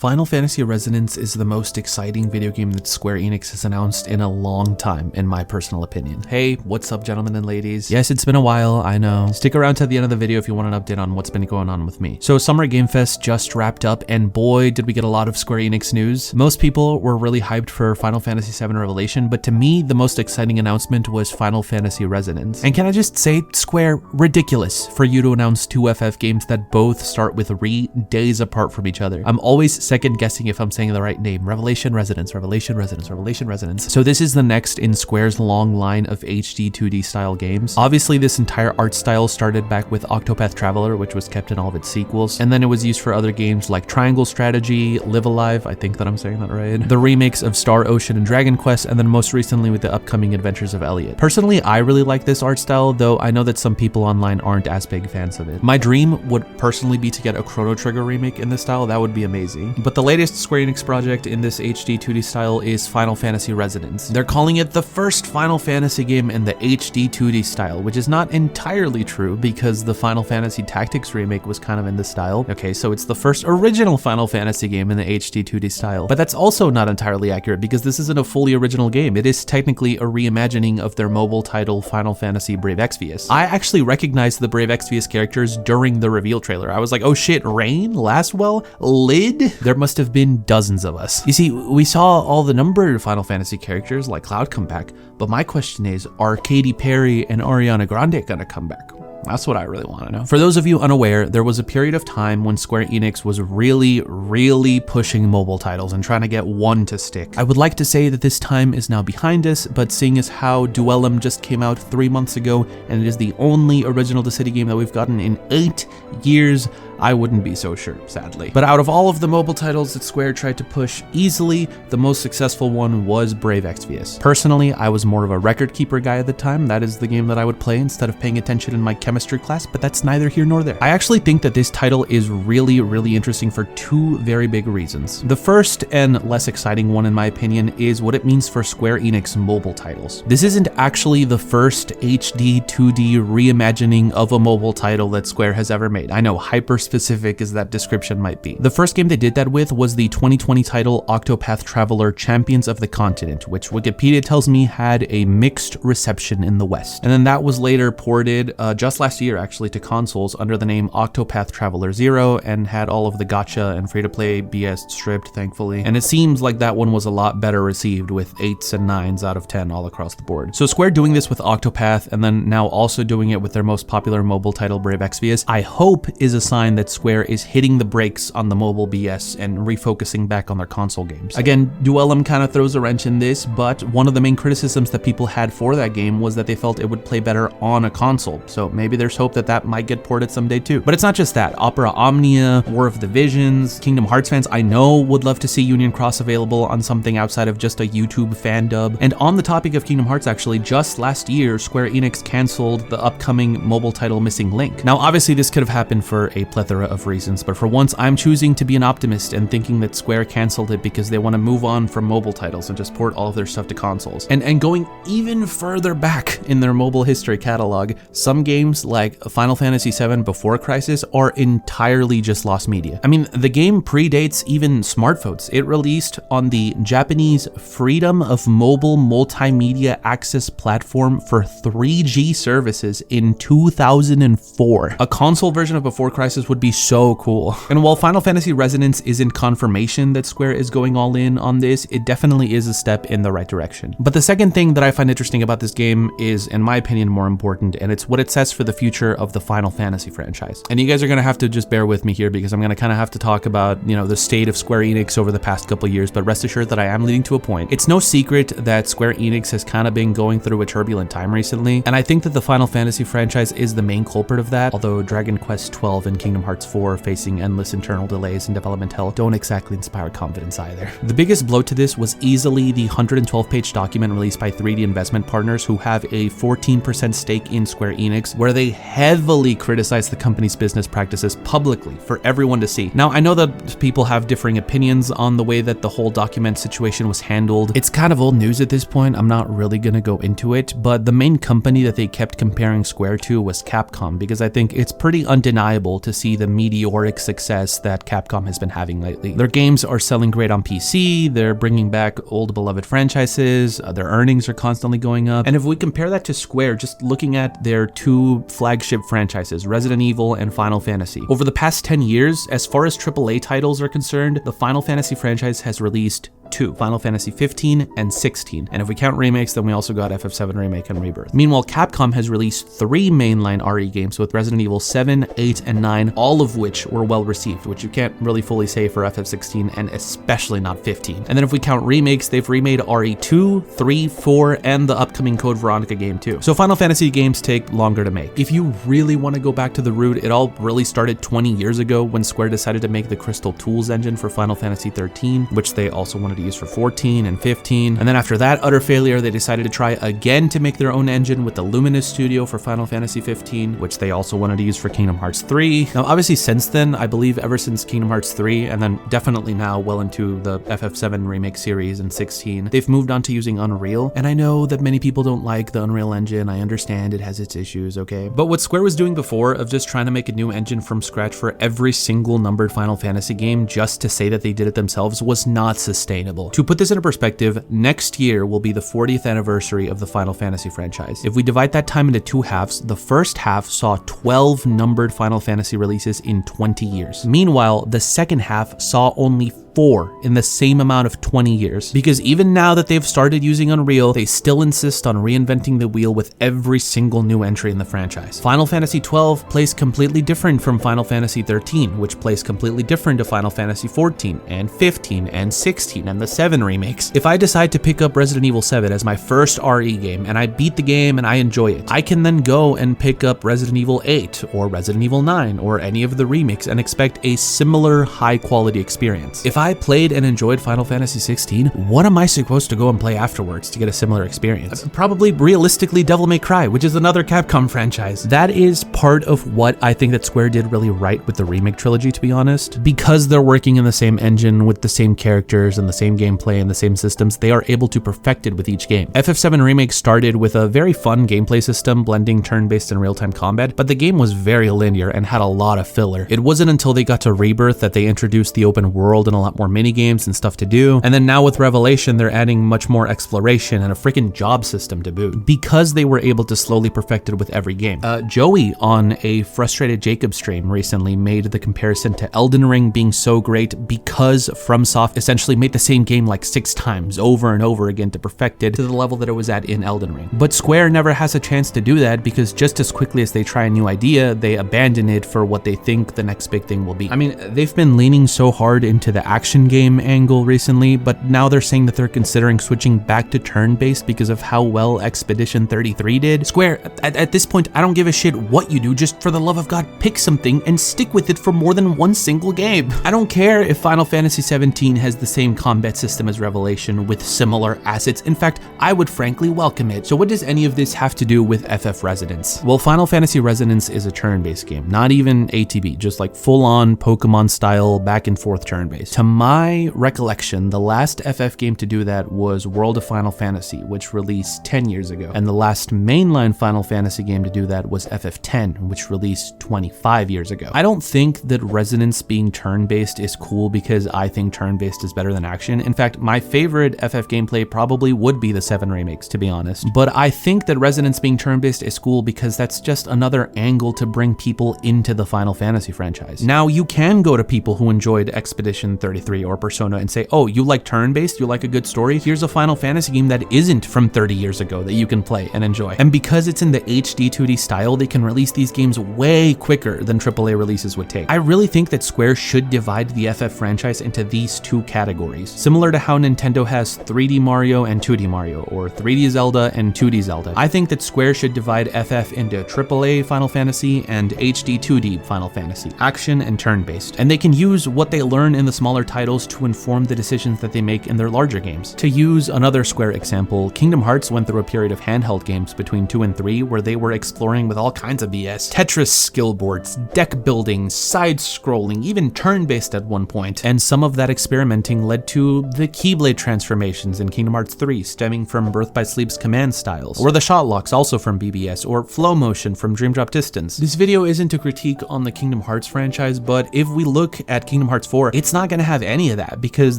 Final Fantasy Resonance is the most exciting video game that Square Enix has announced in a long time, in my personal opinion. Hey, what's up, gentlemen and ladies? Yes, it's been a while, I know. Stick around to the end of the video if you want an update on what's been going on with me. So Summer Game Fest just wrapped up, and boy, did we get a lot of Square Enix news. Most people were really hyped for Final Fantasy VII Revelation, but to me, the most exciting announcement was Final Fantasy Resonance. And can I just say, Square, ridiculous for you to announce two FF games that both start with re days apart from each other. I'm always second guessing if I'm saying the right name. Revelation Resonance, Revelation Resonance, Revelation Resonance. So this is the next in Square's long line of HD 2D style games. Obviously, this entire art style started back with Octopath Traveler, which was kept in all of its sequels, and then it was used for other games like Triangle Strategy, Live Alive, I think that I'm saying that right, the remakes of Star Ocean and Dragon Quest, and then most recently with the upcoming Adventures of Elliot. Personally, I really like this art style, though I know that some people online aren't as big fans of it. My dream would personally be to get a Chrono Trigger remake in this style. That would be amazing. But the latest Square Enix project in this HD 2D style is Final Fantasy Resonance. They're calling it the first Final Fantasy game in the HD 2D style, which is not entirely true because the Final Fantasy Tactics remake was kind of in this style. Okay, so it's the first original Final Fantasy game in the HD 2D style. But that's also not entirely accurate because this isn't a fully original game. It is technically a reimagining of their mobile title Final Fantasy Brave Exvius. I actually recognized the Brave Exvius characters during the reveal trailer. I was like, oh shit, Rain, Lastwell, Lid? There must have been dozens of us. You see, we saw all the numbered Final Fantasy characters like Cloud come back, but my question is, are Katy Perry and Ariana Grande gonna come back? That's what I really want to know. For those of you unaware, there was a period of time when Square Enix was really pushing mobile titles and trying to get one to stick. I would like to say that this time is now behind us, but seeing as how Duellum just came out 3 months ago and it is the only original to City game that we've gotten in 8 years, I wouldn't be so sure, sadly. But out of all of the mobile titles that Square tried to push easily, the most successful one was Brave Exvius. Personally, I was more of a record keeper guy at the time. That is the game that I would play instead of paying attention in my chemistry class, but that's neither here nor there. I actually think that this title is really interesting for two very big reasons. The first and less exciting one, in my opinion, is what it means for Square Enix mobile titles. This isn't actually the first HD 2D reimagining of a mobile title that Square has ever made. I know, hyper specific as that description might be. The first game they did that with was the 2020 title Octopath Traveler Champions of the Continent, which Wikipedia tells me had a mixed reception in the West. And then that was later ported just last year actually to consoles under the name Octopath Traveler 0 and had all of the gacha and free-to-play BS stripped, thankfully. And it seems like that one was a lot better received with 8s and 9s out of 10 all across the board. So Square doing this with Octopath and then now also doing it with their most popular mobile title Brave Exvius, I hope is a sign that Square is hitting the brakes on the mobile BS and refocusing back on their console games. Again, Duellum kind of throws a wrench in this, but one of the main criticisms that people had for that game was that they felt it would play better on a console. So maybe there's hope that that might get ported someday too. But it's not just that. Opera Omnia, War of the Visions, Kingdom Hearts fans I know would love to see Union Cross available on something outside of just a YouTube fan dub. And on the topic of Kingdom Hearts, actually, just last year, Square Enix canceled the upcoming mobile title Missing Link. Now, obviously this could have happened for a plethora of reasons, but for once I'm choosing to be an optimist and thinking that Square canceled it because they want to move on from mobile titles and just port all of their stuff to consoles. And going even further back in their mobile history catalog, some games like Final Fantasy VII Before Crisis are entirely just lost media. I mean, the game predates even smartphones. It released on the Japanese Freedom of Mobile Multimedia Access platform for 3G services in 2004. A console version of Before Crisis would be so cool. And while Final Fantasy Resonance isn't confirmation that Square is going all in on this, it definitely is a step in the right direction. But the second thing that I find interesting about this game is, in my opinion, more important, and it's what it says for the future of the Final Fantasy franchise. And you guys are gonna have to just bear with me here because I'm gonna kind of have to talk about, you know, the state of Square Enix over the past couple years, but rest assured that I am leading to a point. It's no secret that Square Enix has kind of been going through a turbulent time recently, and I think that the Final Fantasy franchise is the main culprit of that, although Dragon Quest 12 and Kingdom Hearts 4 facing endless internal delays and development hell don't exactly inspire confidence either. The biggest blow to this was easily the 112-page document released by 3D Investment Partners, who have a 14% stake in Square Enix, where they heavily criticize the company's business practices publicly for everyone to see. Now, I know that people have differing opinions on the way that the whole document situation was handled. It's kind of old news at this point. I'm not really gonna go into it, but the main company that they kept comparing Square to was Capcom, because I think it's pretty undeniable to see see the meteoric success that Capcom has been having lately. Their games are selling great on PC, they're bringing back old beloved franchises, their earnings are constantly going up. And if we compare that to Square, just looking at their two flagship franchises, Resident Evil and Final Fantasy, over the past 10 years, as far as AAA titles are concerned, the Final Fantasy franchise has released two, Final Fantasy 15 and 16. And if we count remakes, then we also got FF7 Remake and Rebirth. Meanwhile, Capcom has released 3 mainline RE games with Resident Evil 7, 8, and 9, all of which were well received, which you can't really fully say for FF16 and especially not 15. And then if we count remakes, they've remade RE2, 3, 4, and the upcoming Code Veronica game too. So Final Fantasy games take longer to make. If you really want to go back to the root, it all really started 20 years ago when Square decided to make the Crystal Tools engine for Final Fantasy 13, which they also wanted to use for 14 and 15. And then after that utter failure, they decided to try again to make their own engine with the Luminous Studio for Final Fantasy 15, which they also wanted to use for Kingdom Hearts 3. Now, obviously since then, I believe ever since Kingdom Hearts 3, and then definitely now well into the FF7 remake series and 16, they've moved on to using Unreal. And I know that many people don't like the Unreal Engine. I understand it has its issues, okay? But what Square was doing before of just trying to make a new engine from scratch for every single numbered Final Fantasy game just to say that they did it themselves was not sustainable. To put this into perspective, next year will be the 40th anniversary of the Final Fantasy franchise. If we divide that time into 2 halves, the first half saw 12 numbered Final Fantasy releases in 20 years. Meanwhile, the second half saw only 4 in the same amount of 20 years. Because even now that they've started using Unreal, they still insist on reinventing the wheel with every single new entry in the franchise. Final Fantasy 12 plays completely different from Final Fantasy 13, which plays completely different to Final Fantasy 14 and 15 and 16 and the 7 remakes. If I decide to pick up Resident Evil 7 as my first RE game and I beat the game and I enjoy it, I can then go and pick up Resident Evil 8 or Resident Evil 9 or any of the remakes and expect a similar high quality experience. If I played and enjoyed Final Fantasy 16, what am I supposed to go and play afterwards to get a similar experience? Probably realistically Devil May Cry, which is another Capcom franchise. That is part of what I think that Square did really right with the remake trilogy, to be honest. Because they're working in the same engine with the same characters and the same gameplay and the same systems, they are able to perfect it with each game. FF7 Remake started with a very fun gameplay system blending turn-based and real-time combat, but the game was very linear and had a lot of filler. It wasn't until they got to Rebirth that they introduced the open world and a lot more mini games and stuff to do. And then now with Revelation, they're adding much more exploration and a freaking job system to boot because they were able to slowly perfect it with every game. Joey on a Frustrated Jacob stream recently made the comparison to Elden Ring being so great because FromSoft essentially made the same game like 6 times over and over again to perfect it to the level that it was at in Elden Ring. But Square never has a chance to do that because just as quickly as they try a new idea, they abandon it for what they think the next big thing will be. I mean, they've been leaning so hard into the action game angle recently, but now they're saying that they're considering switching back to turn-based because of how well Expedition 33 did. Square, at this point, I don't give a shit what you do, just for the love of God, pick something and stick with it for more than one single game. I don't care if Final Fantasy 17 has the same combat system as Revelation with similar assets. In fact, I would frankly welcome it. So what does any of this have to do with FF Resonance? Well, Final Fantasy Resonance is a turn-based game, not even ATB, just like full-on Pokemon style back and forth turn-based. To my recollection, the last FF game to do that was World of Final Fantasy, which released 10 years ago. And the last mainline Final Fantasy game to do that was FF10, which released 25 years ago. I don't think that Resonance being turn-based is cool because I think turn-based is better than action. In fact, my favorite FF gameplay probably would be the 7 remakes, to be honest. But I think that Resonance being turn-based is cool because that's just another angle to bring people into the Final Fantasy franchise. Now, you can go to people who enjoyed Expedition 33 or Persona and say, oh, you like turn-based, you like a good story? Here's a Final Fantasy game that isn't from 30 years ago that you can play and enjoy. And because it's in the HD 2D style, they can release these games way quicker than AAA releases would take. I really think that Square should divide the FF franchise into these 2 categories, similar to how Nintendo has 3D Mario and 2D Mario, or 3D Zelda and 2D Zelda. I think that Square should divide FF into AAA Final Fantasy and HD 2D Final Fantasy, action and turn-based. And they can use what they learn in the smaller titles to inform the decisions that they make in their larger games. To use another Square example, Kingdom Hearts went through a period of handheld games between 2 and 3 where they were exploring with all kinds of BS. Tetris skill boards, deck building, side-scrolling, even turn-based at one point. And some of that experimenting led to to the Keyblade transformations in Kingdom Hearts 3 stemming from Birth by Sleep's command styles, or the shot locks also from BBS, or flow motion from Dream Drop Distance. This video isn't a critique on the Kingdom Hearts franchise, but if we look at Kingdom Hearts 4, it's not gonna have any of that because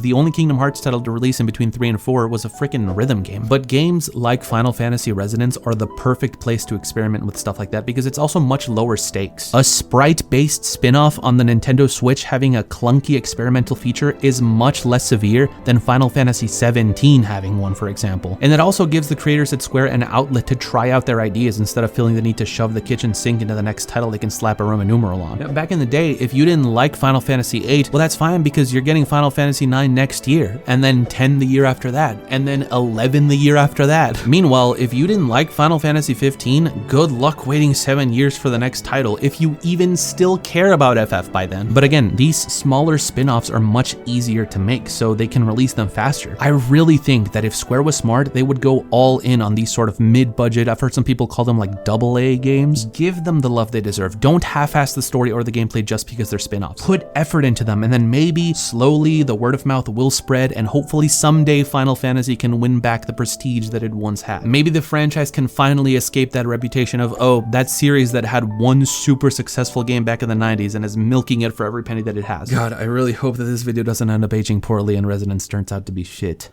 the only Kingdom Hearts title to release in between 3 and 4 was a freaking rhythm game. But games like Final Fantasy Resonance are the perfect place to experiment with stuff like that because it's also much lower stakes. A sprite-based spin-off on the Nintendo Switch having a clunky experimental feature is much less severe than Final Fantasy 17 having one, for example. And it also gives the creators at Square an outlet to try out their ideas instead of feeling the need to shove the kitchen sink into the next title they can slap a Roman numeral on. Now, back in the day, if you didn't like Final Fantasy VIII, well, that's fine because you're getting Final Fantasy IX next year, and then 10 the year after that, and then 11 the year after that. Meanwhile, if you didn't like Final Fantasy 15, good luck waiting 7 years for the next title if you even still care about FF by then. But again, these smaller spin-offs are much easier to make, so they can release them faster. I really think that if Square was smart, they would go all in on these sort of mid-budget, I've heard some people call them like AA games. Give them the love they deserve. Don't half-ass the story or the gameplay just because they're spin-offs. Put effort into them, and then maybe slowly the word of mouth will spread, and hopefully someday Final Fantasy can win back the prestige that it once had. Maybe the franchise can finally escape that reputation of, oh, that series that had one super successful game back in the 90s and is milking it for every penny that it has. God, I really hope that this video doesn't end up aging poorly and Resonance turns out to be shit.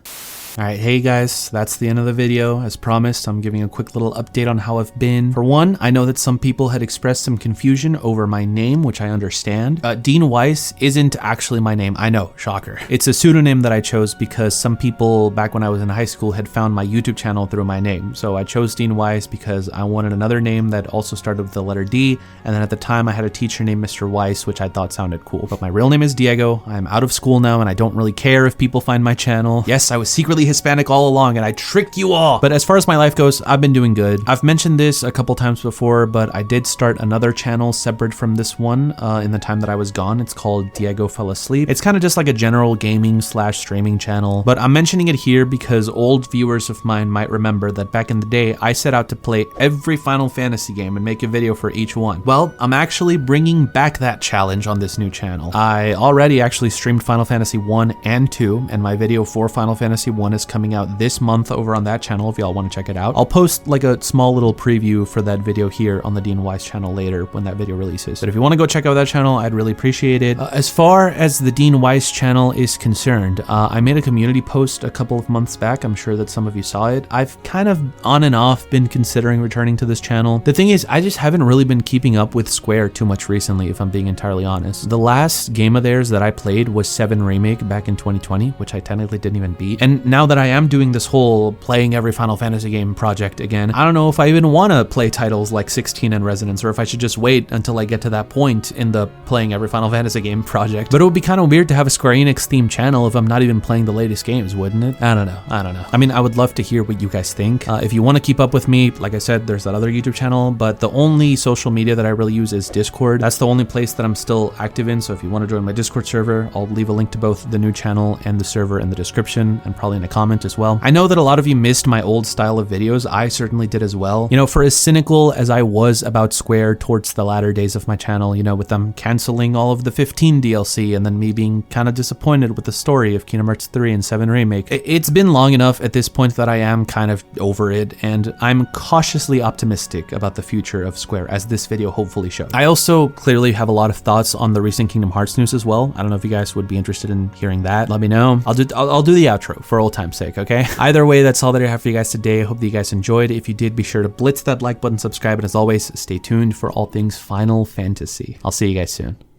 Alright, hey guys, that's the end of the video. As promised, I'm giving a quick little update on how I've been. For one, I know that some people had expressed some confusion over my name, which I understand. Dean Weiss isn't actually my name. I know, shocker. It's a pseudonym that I chose because some people back when I was in high school had found my YouTube channel through my name. So I chose Dean Weiss because I wanted another name that also started with the letter D, and then at the time I had a teacher named Mr. Weiss, which I thought sounded cool. But my real name is Diego. I'm out of school now, and I don't really care if people find my channel. Yes, I was secretly Hispanic all along and I tricked you all. But as far as my life goes, I've been doing good. I've mentioned this a couple times before, but I did start another channel separate from this one in the time that I was gone. It's called Diego Fell Asleep. It's kind of just like a general gaming / streaming channel, but I'm mentioning it here because old viewers of mine might remember that back in the day, I set out to play every Final Fantasy game and make a video for each one. Well, I'm actually bringing back that challenge on this new channel. I already actually streamed Final Fantasy 1 and 2, and my video for Final Fantasy 1 is coming out this month over on that channel if y'all want to check it out. I'll post like a small little preview for that video here on the Dean Weiss channel later when that video releases. But if you want to go check out that channel, I'd really appreciate it. As far as the Dean Weiss channel is concerned, I made a community post a couple of months back. I'm sure that some of you saw it. I've kind of on and off been considering returning to this channel. The thing is, I just haven't really been keeping up with Square too much recently, if I'm being entirely honest. The last game of theirs that I played was 7 Remake back in 2020, which I technically didn't even beat. And now that I am doing this whole playing every Final Fantasy game project again, I don't know if I even want to play titles like 16 and Resonance, or if I should just wait until I get to that point in the playing every Final Fantasy game project. But it would be kind of weird to have a Square Enix themed channel if I'm not even playing the latest games, wouldn't it? I don't know. I mean, I would love to hear what you guys think. If you want to keep up with me, like I said, there's that other YouTube channel, but the only social media that I really use is Discord. That's the only place that I'm still active in, so if you want to join my Discord server, I'll leave a link to both the new channel and the server in the description, and probably in a comment as well. I know that a lot of you missed my old style of videos. I certainly did as well. You know, for as cynical as I was about Square towards the latter days of my channel, you know, with them canceling all of the 15 DLC and then me being kind of disappointed with the story of Kingdom Hearts 3 and 7 Remake, it's been long enough at this point that I am kind of over it, and I'm cautiously optimistic about the future of Square, as this video hopefully shows. I also clearly have a lot of thoughts on the recent Kingdom Hearts news as well. I don't know if you guys would be interested in hearing that. Let me know. I'll do the outro for old time's sake, okay? Either way, that's all that I have for you guys today. I hope that you guys enjoyed. If you did, be sure to blitz that like button, subscribe, and as always, stay tuned for all things Final Fantasy. I'll see you guys soon.